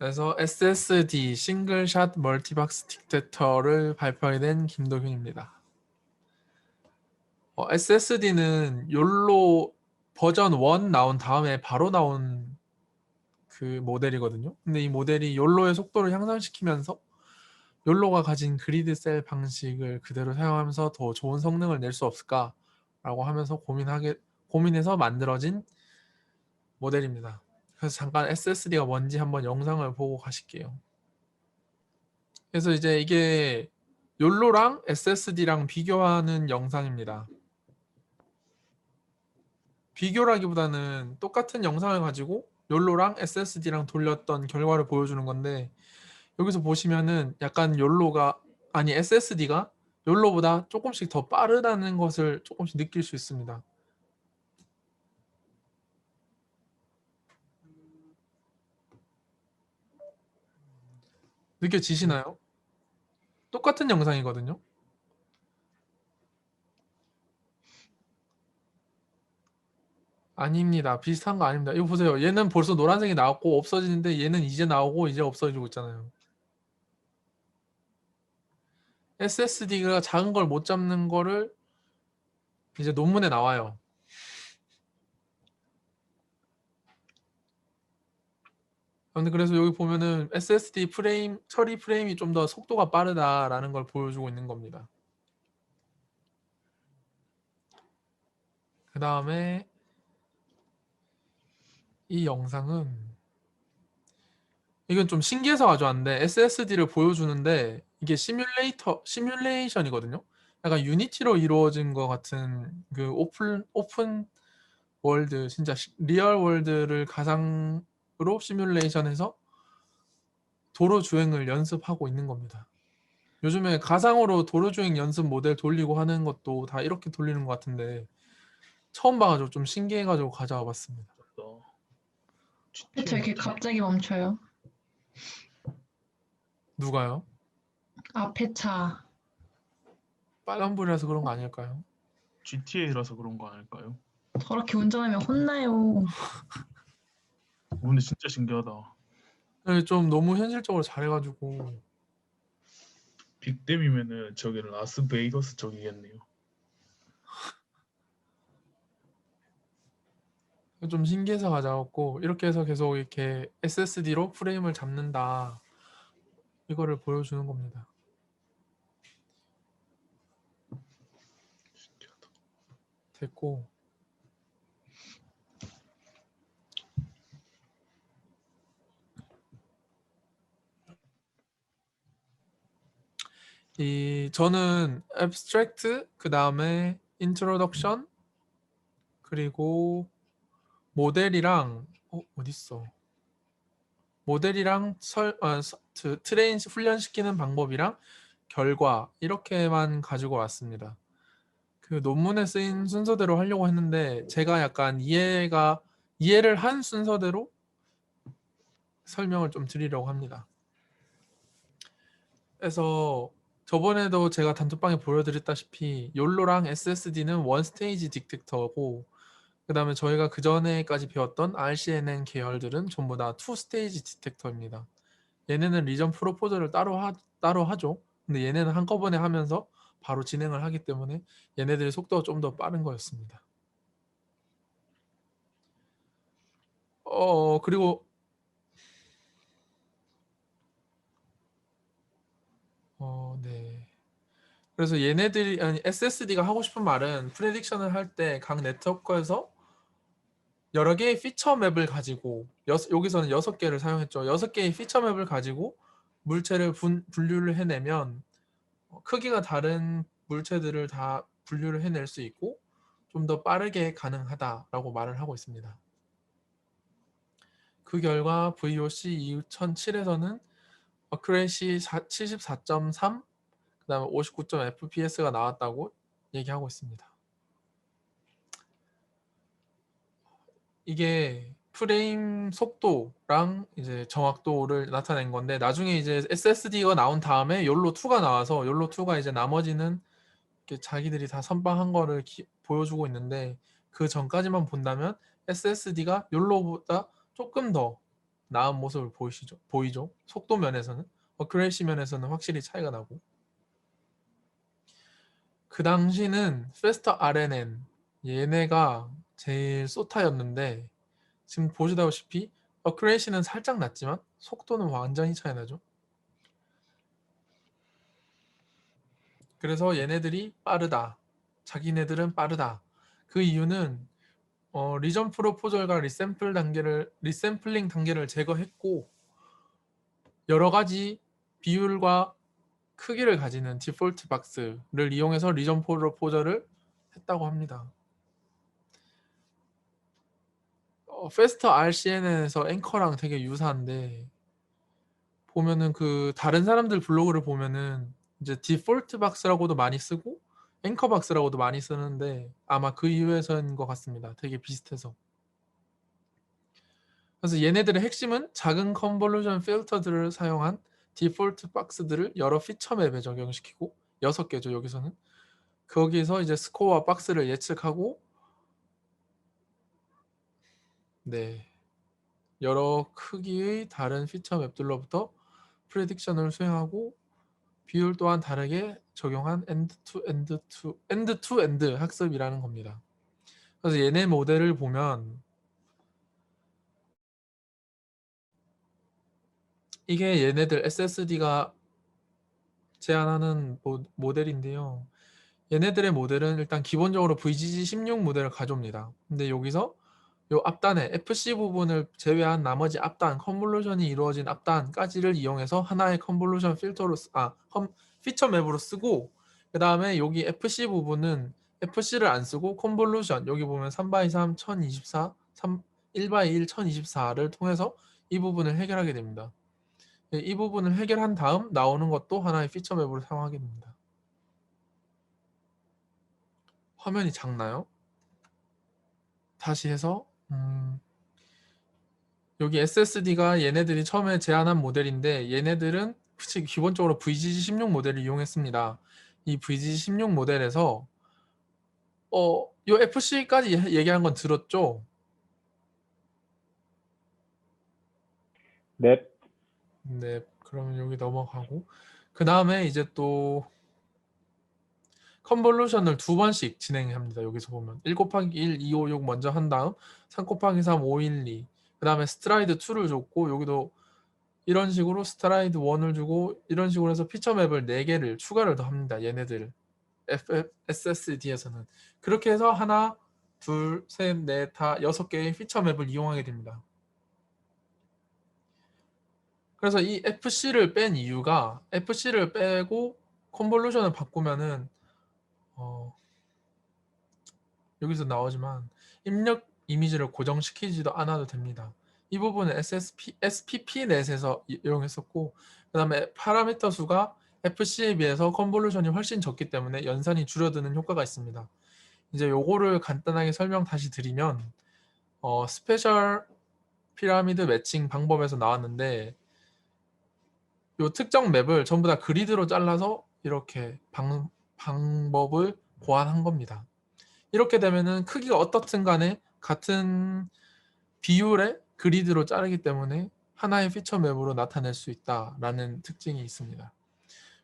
그래서 SSD 싱글샷 멀티박스 딕텍터를 발표해낸 김도균입니다. SSD는 욜로 버전 1 나온 다음에 바로 나온 그 모델이거든요. 근데 이 모델이 욜로의 속도를 향상시키면서 욜로가 가진 그리드 셀 방식을 그대로 사용하면서 더 좋은 성능을 낼 수 없을까라고 하면서 고민해서 만들어진 모델입니다. 그래서 잠깐 SSD가 뭔지 한번 영상을 보고 가실게요. 그래서 이제 이게 욜로랑 SSD랑 비교하는 영상입니다. 비교라기보다는 똑같은 영상을 가지고 욜로랑 SSD랑 돌렸던 결과를 보여주는 건데, 여기서 보시면은 약간 SSD가 욜로보다 조금씩 더 빠르다는 것을 조금씩 느낄 수 있습니다. 느껴지시나요? 똑같은 영상이거든요. 아닙니다. 비슷한 거 아닙니다. 이거 보세요. 얘는 벌써 노란색이 나왔고 없어지는데, 얘는 이제 나오고 이제 없어지고 있잖아요. SSD가 작은 걸 못 잡는 거를 이제 논문에 나와요. 근데 그래서 여기 보면은 SSD 처리 프레임이 좀 더 속도가 빠르다라는 걸 보여주고 있는 겁니다. 그 다음에 이 영상은, 이건 좀 신기해서 가져왔는데, SSD를 보여주는데 이게 시뮬레이션이거든요. 약간 유니티로 이루어진 것 같은 그 오픈 월드, 진짜 리얼 월드를 가상으로 시뮬레이션해서 도로 주행을 연습하고 있는 겁니다. 요즘에 가상으로 도로 주행 연습 모델 돌리고 하는 것도 다 이렇게 돌리는 것 같은데, 처음 봐가지고 좀 신기해가지고 가져와 봤습니다. 저 이렇게 갑자기 멈춰요. 누가요? 앞에 차. 빨간불이라서 그런 거 아닐까요? GTA라서 그런 거 아닐까요? 저렇게 운전하면 혼나요. 근데 진짜 신기하다. 네, 좀 너무 현실적으로 잘해가지고. 빅댐이면은 저기 라스베이거스 저기겠네요. 좀 신기해서 가져왔고, 이렇게 해서 계속 이렇게 SSD로 프레임을 잡는다, 이거를 보여주는 겁니다. 신기하다. 됐고, 저는 abstract, 그 다음에 introduction, 그리고 모델이랑 어딨어? 모델이랑 트레인 훈련시키는 방법이랑 결과, 이렇게만 가지고 왔습니다. 그 논문에 쓰인 순서대로 하려고 했는데, 제가 약간 이해를 한 순서대로 설명을 좀 드리려고 합니다. 그래서 저번에도 제가 단톡방에 보여드렸다시피 욜로랑 SSD는 원 스테이지 딕텍터고, 그 다음에 저희가 그 전에까지 배웠던 RCNN 계열들은 전부 다 투 스테이지 딕텍터입니다. 얘네는 리전 프로포즈를 따로 하죠. 근데 얘네는 한꺼번에 하면서 바로 진행을 하기 때문에 얘네들의 속도가 좀 더 빠른 거였습니다. 그리고 네. 그래서 SSD가 하고 싶은 말은, 프레딕션을 할 때 각 네트워크에서 여러 개의 피처 맵을 가지고, 여기서는 6개를 사용했죠. 6개의 피처 맵을 가지고 물체를 분류를 해내면 크기가 다른 물체들을 다 분류를 해낼 수 있고 좀 더 빠르게 가능하다라고 말을 하고 있습니다. 그 결과 VOC 2007에서는 어큐레시 74.3, 그 다음에 59.fps가 나왔다고 얘기하고 있습니다. 이게 프레임 속도랑 이제 정확도를 나타낸 건데, 나중에 이제 SSD가 나온 다음에 욜로2가 나와서 욜로2가 이제 나머지는 이렇게 자기들이 다 선방한 거를 보여주고 있는데, 그 전까지만 본다면 SSD가 욜로보다 조금 더 나은 모습을 보이죠. 속도 면에서는, 어큐레이시 면에서는 확실히 차이가 나고. 그 당시는 페스터 RNN 얘네가 제일 쏘타였는데 지금 보시다시피 어큐레이시는 살짝 낮지만 속도는 완전히 차이 나죠. 그래서 얘네들이 빠르다. 자기네들은 빠르다. 그 이유는 리전 프로포절과 리샘플링 단계를 제거했고 여러 가지 비율과 크기를 가지는 디폴트 박스를 이용해서 리전 프로포절을 했다고 합니다. 페스터 RCNN에서 앵커랑 되게 유사한데 보면은 그 다른 사람들 블로그를 보면은 이제 디폴트 박스라고도 많이 쓰고 앵커 박스라고도 많이 쓰는데 아마 그 이유에서인 것 같습니다. 되게 비슷해서. 그래서 얘네들의 핵심은 작은 컨볼루션 필터들을 사용한 디폴트 박스들을 여러 피처 맵에 적용시키고 6개죠 여기서는. 거기서 이제 스코어와 박스를 예측하고 네 여러 크기의 다른 피처 맵들로부터 프레딕션을 수행하고 비율 또한 다르게 적용한 엔드-투-엔드 학습이라는 겁니다. 그래서 얘네 모델을 보면 이게 얘네들 SSD가 제안하는 모델인데요. 얘네들의 모델은 일단 기본적으로 VGG16 모델을 가져옵니다. 근데 여기서 요 앞단에 FC 부분을 제외한 나머지 앞단, 컨볼루션이 이루어진 앞단까지를 이용해서 하나의 컨볼루션 피처 맵으로 쓰고 그 다음에 여기 FC 부분은 FC를 안 쓰고 컨볼루션 여기 보면 3x3 1024, 1x1 1024를 통해서 이 부분을 해결하게 됩니다. 이 부분을 해결한 다음 나오는 것도 하나의 피처 맵으로 사용하게 됩니다. 화면이 작나요? 다시 해서 여기 SSD가 얘네들이 처음에 제안한 모델인데 얘네들은 기본적으로 VGG16 모델을 이용했습니다. 이 VGG16 모델에서 요 FC까지 얘기한 건 들었죠? 네. 네, 그러면 여기 넘어가고 그 다음에 이제 또 컨볼루션을 2번씩 진행합니다. 여기서 보면 1 곱하기 1, 2, 5, 6 먼저 한 다음 3 곱하기 3, 5, 1, 2 그 다음에 스트라이드 2를 줬고 여기도 이런 식으로 스트라이드 1을 주고 이런 식으로 해서 피처 맵을 4개를 추가를 더 합니다. 얘네들 SSD에서는 그렇게 해서 하나, 둘, 셋, 넷, 다 6개의 피처 맵을 이용하게 됩니다. 그래서 이 FC를 뺀 이유가 FC를 빼고 컨볼루션을 바꾸면은 여기서 나오지만 입력 이미지를 고정시키지도 않아도 됩니다. 이 부분은 SPP-넷에서 이용했었고 그 다음에 파라미터 수가 FC에 비해서 컨볼루션이 훨씬 적기 때문에 연산이 줄어드는 효과가 있습니다. 이제 요거를 간단하게 설명 다시 드리면 스페셜 피라미드 매칭 방법에서 나왔는데 요 특정 맵을 전부 다 그리드로 잘라서 이렇게 방법을 고안한 겁니다. 이렇게 되면은 크기가 어떻든 간에 같은 비율의 그리드로 자르기 때문에 하나의 피처 맵으로 나타낼 수 있다라는 특징이 있습니다.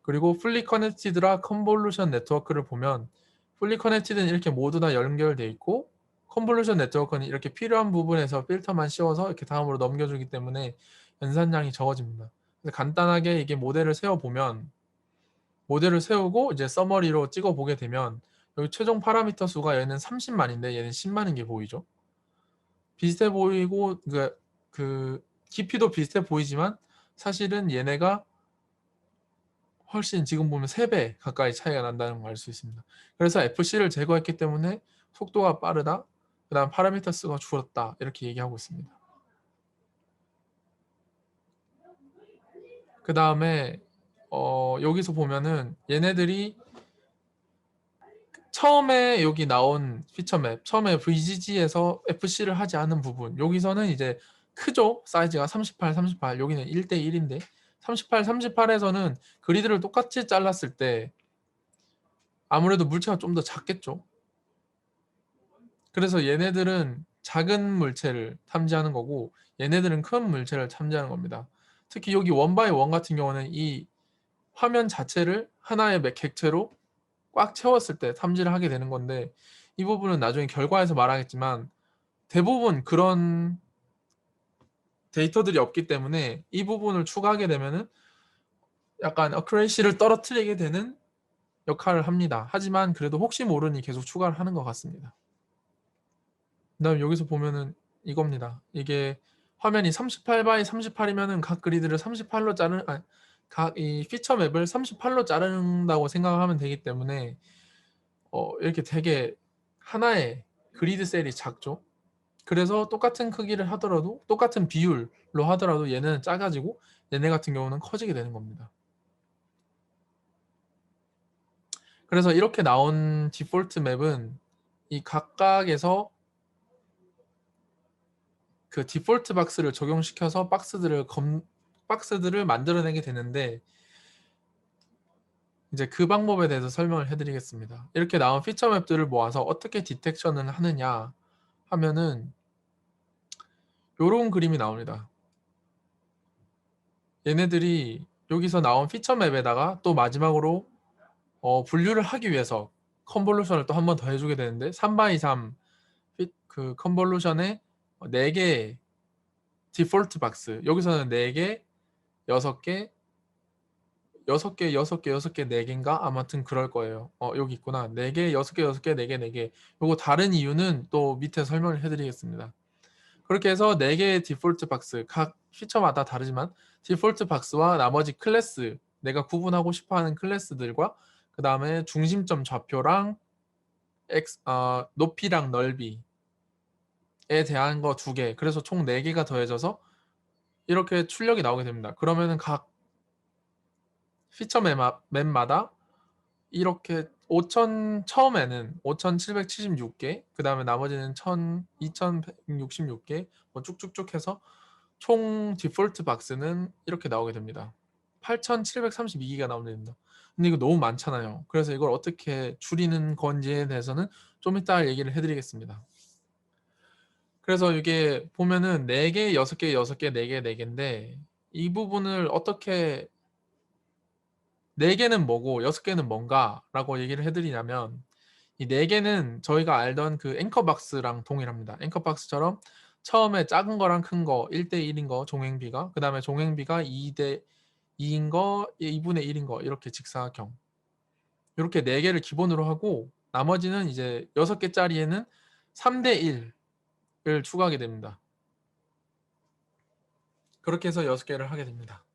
그리고 풀리 커넥티드라 컨볼루션 네트워크를 보면 풀리 커넥티드는 이렇게 모두 다 연결되어 있고 컨볼루션 네트워크는 이렇게 필요한 부분에서 필터만 씌워서 이렇게 다음으로 넘겨주기 때문에 연산량이 적어집니다. 그래서 간단하게 이게 모델을 세워보면 모델을 세우고 이제 서머리로 찍어보게 되면 여기 최종 파라미터 수가 얘는 30만인데 얘는 10만인 게 보이죠? 비슷해 보이고 그 깊이도 비슷해 보이지만 사실은 얘네가 훨씬 지금 보면 3배 가까이 차이가 난다는 걸 알 수 있습니다. 그래서 FC를 제거했기 때문에 속도가 빠르다. 그 다음 파라미터 수가 줄었다. 이렇게 얘기하고 있습니다. 그 다음에 여기서 보면은 얘네들이 처음에 여기 나온 피처맵, 처음에 VGG에서 FC를 하지 않은 부분 여기서는 이제 크죠? 사이즈가 38, 38 여기는 1대1인데 38, 38에서는 그리드를 똑같이 잘랐을 때 아무래도 물체가 좀 더 작겠죠? 그래서 얘네들은 작은 물체를 탐지하는 거고 얘네들은 큰 물체를 탐지하는 겁니다. 특히 여기 원바이 원 같은 경우는 이 화면 자체를 하나의 객체로 꽉 채웠을 때 탐지를 하게 되는 건데 이 부분은 나중에 결과에서 말하겠지만 대부분 그런 데이터들이 없기 때문에 이 부분을 추가하게 되면은 약간 어큐레이시를 떨어뜨리게 되는 역할을 합니다. 하지만 그래도 혹시 모르니 계속 추가를 하는 것 같습니다. 그다음 여기서 보면은 이겁니다. 이게 화면이 38 x 38이면은 각 그리드를 38로 자르는 각 이 피처 맵을 38로 자른다고 생각하면 되기 때문에 이렇게 되게 하나의 그리드 셀이 작죠. 그래서 똑같은 크기를 하더라도 똑같은 비율로 하더라도 얘는 작아지고 얘네 같은 경우는 커지게 되는 겁니다. 그래서 이렇게 나온 디폴트 맵은 이 각각에서 그 디폴트 박스를 적용시켜서 박스들을 만들어내게 되는데 이제 그 방법에 대해서 설명을 해드리겠습니다. 이렇게 나온 피처 맵들을 모아서 어떻게 디텍션을 하느냐 하면은 이런 그림이 나옵니다. 얘네들이 여기서 나온 피처 맵에다가 또 마지막으로 분류를 하기 위해서 컨볼루션을 또 한 번 더 해주게 되는데 3x3 그 컨볼루션에 4개 디폴트 박스 여기서는 4개, 6개, 6개, 6개, 6개, 4개인가? 아무튼 그럴 거예요. 여기 있구나. 4개, 6개, 6개, 4개, 4개. 요거 다른 이유는 또 밑에 설명을 해드리겠습니다. 그렇게 해서 4개의 디폴트 박스, 각 피처마다 다르지만 디폴트 박스와 나머지 클래스, 내가 구분하고 싶어하는 클래스들과 그 다음에 중심점 좌표랑 높이랑 넓이에 대한 거 2개, 그래서 총 4개가 더해져서 이렇게 출력이 나오게 됩니다. 그러면은 각 피처 맵마다 이렇게 처음에는 5,776개, 그 다음에 나머지는 2,166개 뭐 쭉쭉쭉 해서 총 디폴트 박스는 이렇게 나오게 됩니다. 8,732개가 나오게 됩니다. 근데 이거 너무 많잖아요. 그래서 이걸 어떻게 줄이는 건지에 대해서는 좀 이따 얘기를 해드리겠습니다. 그래서 이게 보면은 4개, 6개, 6개, 4개, 4개인데 이 부분을 어떻게 4개는 뭐고 6개는 뭔가 라고 얘기를 해드리냐면 이 4개는 저희가 알던 그 앵커박스랑 동일합니다. 앵커박스처럼 처음에 작은 거랑 큰 거 1대1인 거 종횡비가, 그 다음에 종횡비가 2대2인 거 2분의 1인 거 이렇게 직사각형 이렇게 4개를 기본으로 하고 나머지는 이제 6개짜리에는 3대1을 추가하게 됩니다. 그렇게 해서 6개를 하게 됩니다.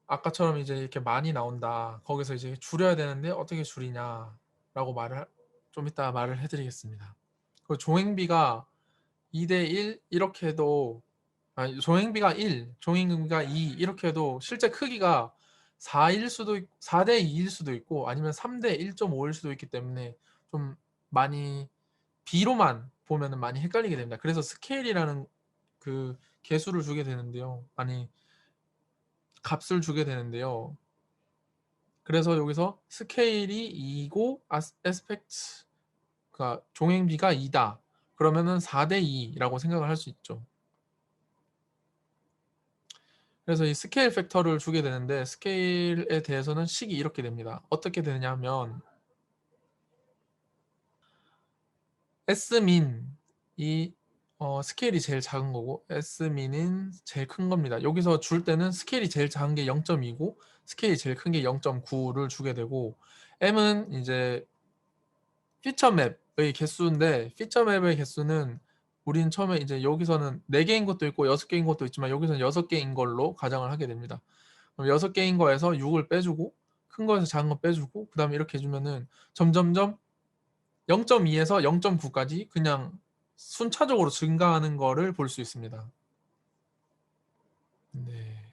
아까처럼 이제 이렇게 많이 나온다. 거기서 이제 줄여야 되는데 어떻게 줄이냐라고 좀 이따 말을 해드리겠습니다. 그 종횡비가 2대1 이렇게 해도 종횡비가 1, 종횡비가 2 이렇게 해도 실제 크기가 4대2일 수도 있고 아니면 3대1.5일 수도 있기 때문에 좀 많이 B로만 보면은 많이 헷갈리게 됩니다. 그래서 스케일이라는 그 개수를 주게 되는데요. 값을 주게 되는데요. 그래서 여기서 스케일이 2고 그러니까 종횡비가 2다. 그러면은 4대2라고 생각을 할 수 있죠. 그래서 이 스케일 팩터를 주게 되는데 스케일에 대해서는 식이 이렇게 됩니다. 어떻게 되냐면 S민이 스케일이 제일 작은 거고 S민은 제일 큰 겁니다. 여기서 줄 때는 스케일이 제일 작은 게 0.2고 스케일이 제일 큰 게 0.9를 주게 되고 M은 이제 피처 맵의 개수인데 피처 맵의 개수는 우린 처음에 이제 여기서는 4개인 것도 있고 6개인 것도 있지만 여기서는 6개인 걸로 가정을 하게 됩니다. 그럼 6개인 거에서 6을 빼주고 큰 거에서 작은 거 빼주고 그 다음에 이렇게 해주면은 점점점 0.2에서 0.9까지 그냥 순차적으로 증가하는 거를 볼 수 있습니다. 네.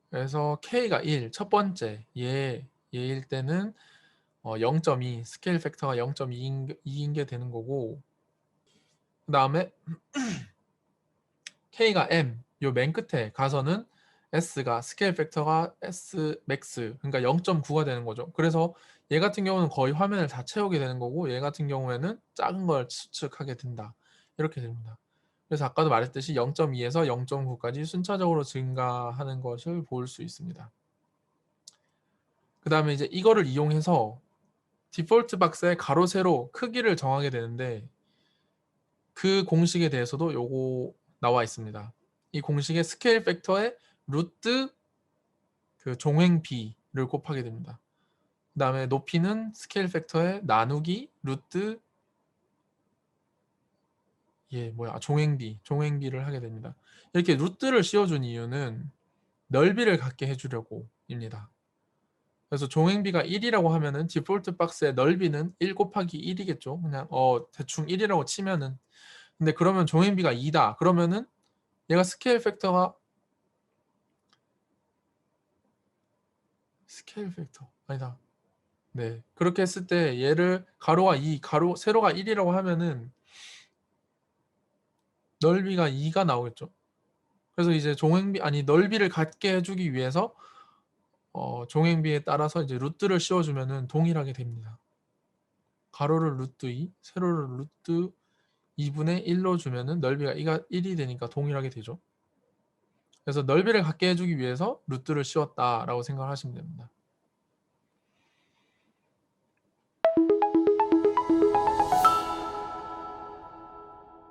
그래서 K가 1, 첫 번째 얘일 때는 0.2, 스케일 팩터가 0.2인 게 되는 거고 그 다음에 K가 M, 요 맨 끝에 가서는 S가 스케일 팩터가 S 맥스, 그러니까 0.9가 되는 거죠. 그래서 얘 같은 경우는 거의 화면을 다 채우게 되는 거고 얘 같은 경우에는 작은 걸 수축하게 된다. 이렇게 됩니다. 그래서 아까도 말했듯이 0.2에서 0.9까지 순차적으로 증가하는 것을 볼 수 있습니다. 그 다음에 이제 이거를 이용해서 디폴트 박스의 가로 세로 크기를 정하게 되는데 그 공식에 대해서도 요거 나와 있습니다. 이 공식의 스케일 팩터의 루트 그 종횡 b를 곱하게 됩니다. 그 다음에 높이는 스케일 팩터의 나누기 루트 종횡비를 하게 됩니다. 이렇게 루트를 씌워준 이유는 넓이를 갖게 해주려고입니다. 그래서 종횡비가 1이라고 하면은 디폴트 박스의 넓이는 1 곱하기 1이겠죠. 그냥 대충 1이라고 치면은. 근데 그러면 종횡비가 2다. 그러면은 얘가 스케일 팩터 아니다. 네. 그렇게 했을 때 얘를 가로가 2, 세로가 1이라고 하면은 넓이가 2가 나오겠죠. 그래서 이제 넓이를 갖게 해주기 위해서 종횡비에 따라서 이제 루트를 씌워주면은 동일하게 됩니다. 가로를 루트 2, 세로를 루트 2분의 1로 주면은 넓이가 1이 되니까 동일하게 되죠. 그래서 넓이를 갖게 해주기 위해서 루트를 씌웠다라고 생각하시면 됩니다.